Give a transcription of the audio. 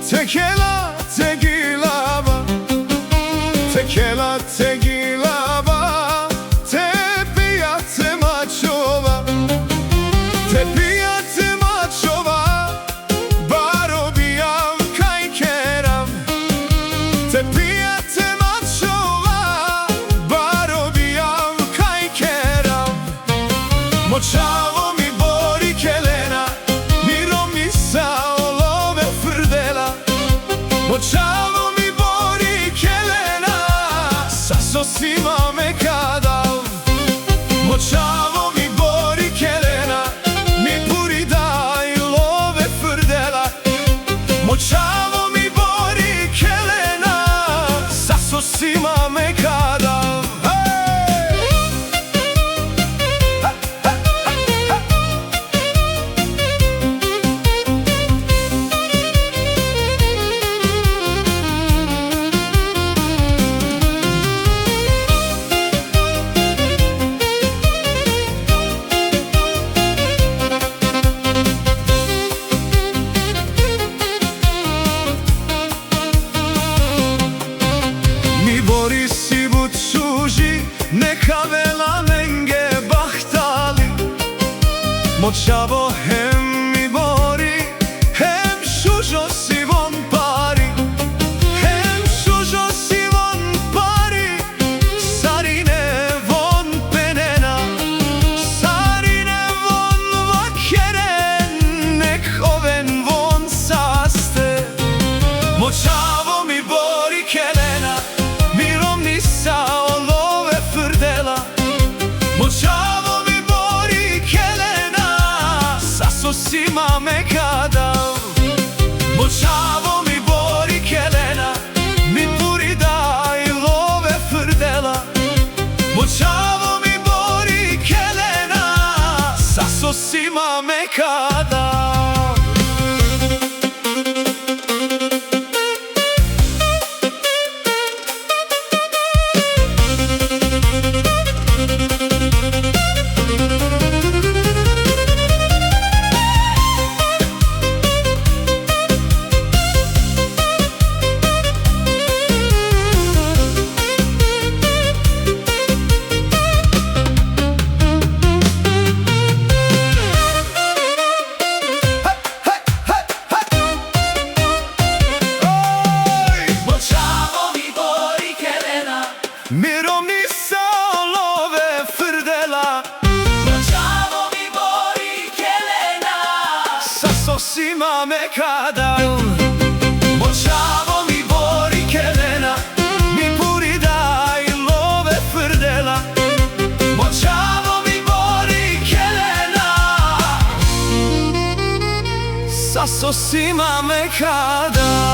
Tequila, tequila ba, tequila, tequila ba, te pijate mačova, te pijate mačova, baro bijav kaj kerav, te pijate mačova, baro bijav kaj kerav. Močavo mi bori kelena, miro mi sa olove frdela. Močavo mi bori kelena, sa sosima me kadav. Močavo mi bori kelena, mi puri daj love frdela. Močavo mi bori kelena, sa sosima me kadav. Si bu çuji ne kavela menge bahtali. Močavo hem mi bori, hem šužo si von pari, hem šužo si von pari, sarine von penena, sarine von vakeren, nek oven von saste. Močavo mi bori kelena, sa olove frdela. Močavo mi bori kelena, sa sosima me kadav. Močavo mi bori kelena, mi puri daj love frdela. Močavo mi bori kelena, sa sosima me kadav. Miro mi sa olove frdela. Močavo mi bori kelena, sa sosima me kadav. Močavo mi bori kelena, mi puri daj love frdela. Močavo mi bori kelena, sa sosima me kadav.